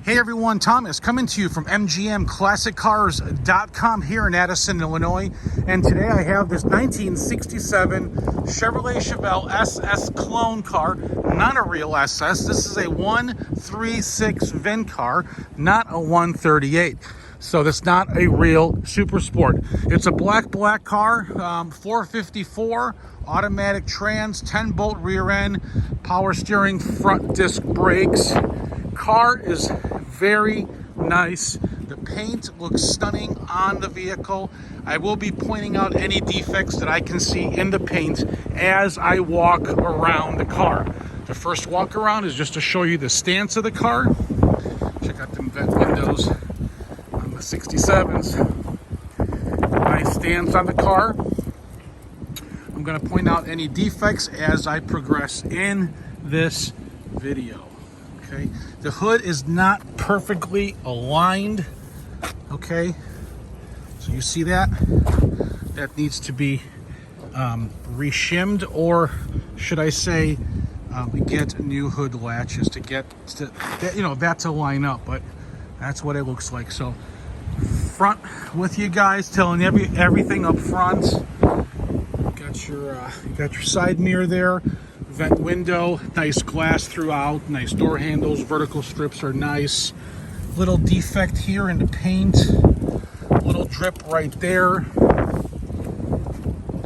Hey everyone, Thomas coming to you from MGMClassicCars.com here in Addison, Illinois. And today I have this 1967 Chevrolet Chevelle SS clone car, not a real SS. This is a 136 VIN car, not a 138. So that's not a real super sport. It's a black car, 454, automatic trans, 10-bolt rear end, power steering, front disc brakes. Car is very nice. The paint looks stunning on the vehicle. I will be pointing out any defects that I can see in the paint as I walk around the car. The first walk around is just to show you the stance of the car. Check out them vent windows on the 67s. Nice stance on the car. I'm going to point out any defects as I progress in this video. Okay, the hood is not perfectly aligned. Okay, so you see that? That needs to be reshimmed, or should I say, we get new hood latches to get to that to line up. But that's what it looks like. So front with you guys, telling everything up front. You got your side mirror there. Vent window, nice glass throughout, nice door handles, vertical strips are nice. Little defect here in the paint, little drip right there.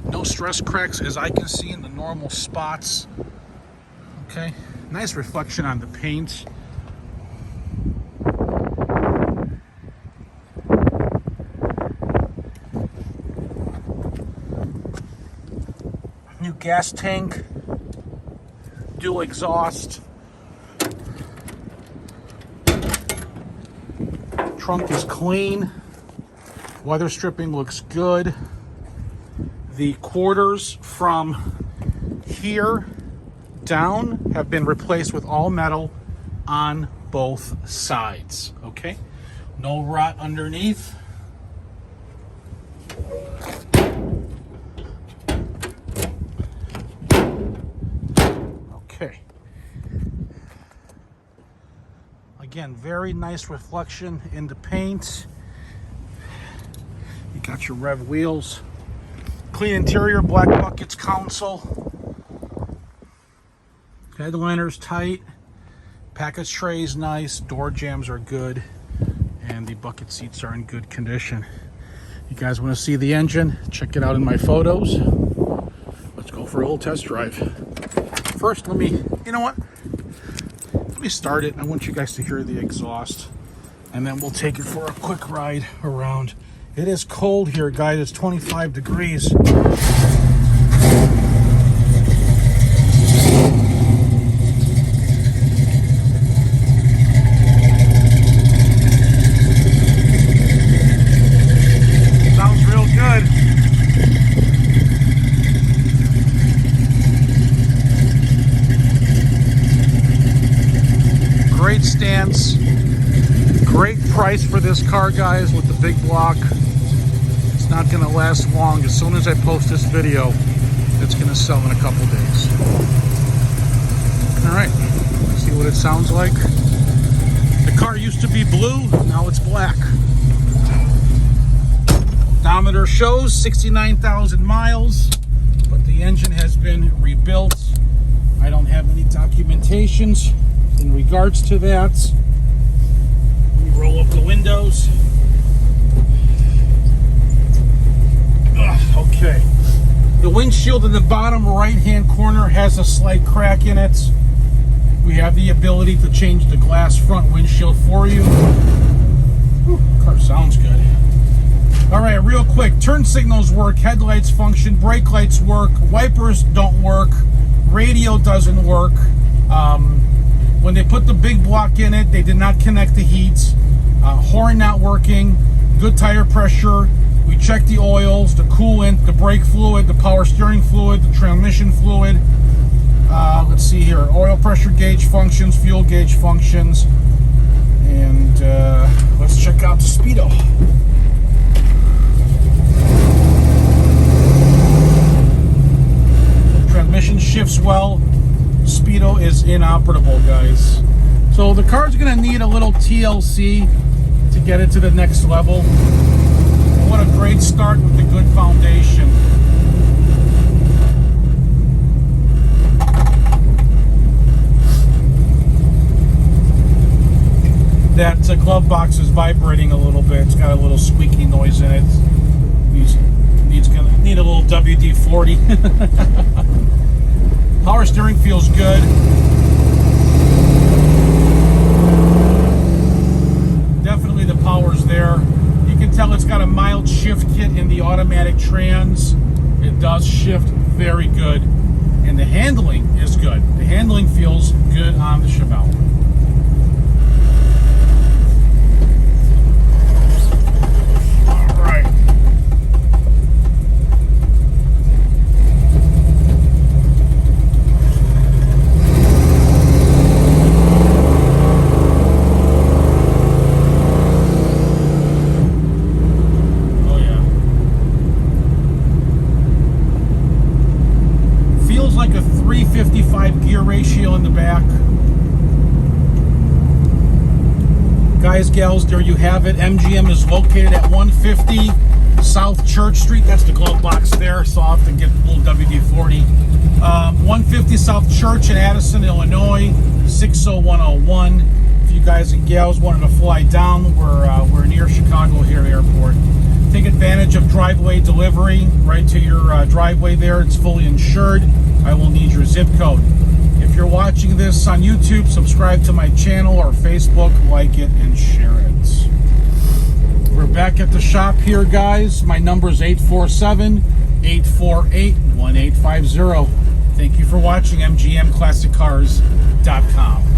No stress cracks as I can see in the normal spots. Okay, nice reflection on the paint. New gas tank. Dual exhaust. Trunk is clean. Weather stripping looks good. The quarters from here down have been replaced with all metal on both sides. Okay, no rot underneath. Again, very nice reflection in the paint. You got your rev wheels. Clean interior, black buckets, console. Headliner's tight. Package tray is nice. Door jambs are good. And the bucket seats are in good condition. You guys want to see the engine? Check it out in my photos. Let's go for a little test drive. First, you know what? Let me start it. I want you guys to hear the exhaust, and then we'll take it for a quick ride around. It is cold here, guys. It's 25 degrees. Sounds real good. Great stance, great price for this car, guys, with the big block. It's not going to last long. As soon as I post this video, it's going to sell in a couple days. All right, let's see what it sounds like. The car used to be blue, now it's black. Odometer shows 69,000 miles, but the engine has been rebuilt. I don't have any documentations in regards to that. Let me roll up the windows. Okay. The windshield in the bottom right-hand corner has a slight crack in it. We have the ability to change the glass front windshield for you. Whew, car sounds good. All right, real quick. Turn signals work, headlights function, brake lights work, wipers don't work, radio doesn't work. When they put the big block in it, they did not connect the heat. Horn not working. Good tire pressure. We checked the oils, the coolant, the brake fluid, the power steering fluid, the transmission fluid. Let's see here. Oil pressure gauge functions, fuel gauge functions. And let's check out the speedo. Transmission shifts well. Speedo is inoperable, guys. So So the car's going to need a little TLC to get it to the next level. What a great start with a good foundation. That glove box is vibrating a little bit. It's got a little squeaky noise in it. Needs gonna need a little WD-40. Power steering feels good. Definitely the power's there. You can tell it's got a mild shift kit in the automatic trans. It does shift very good. And the handling is good. The handling feels good on the Chevelle. Like a 355 gear ratio in the back. Guys, gals, there you have it. MGM is located at 150 South Church Street. That's the glove box there, so I'll have to get a little WD-40. 150 South Church in Addison, Illinois, 60101. If you guys and gals wanted to fly down, we're near Chicago here Airport. Take advantage of driveway delivery right to your driveway there. It's fully insured. I will need your zip code. If you're watching this on YouTube, subscribe to my channel or Facebook, like it, and share it. We're back at the shop here, guys. My number is 847-848-1850. Thank you for watching MGMClassicCars.com.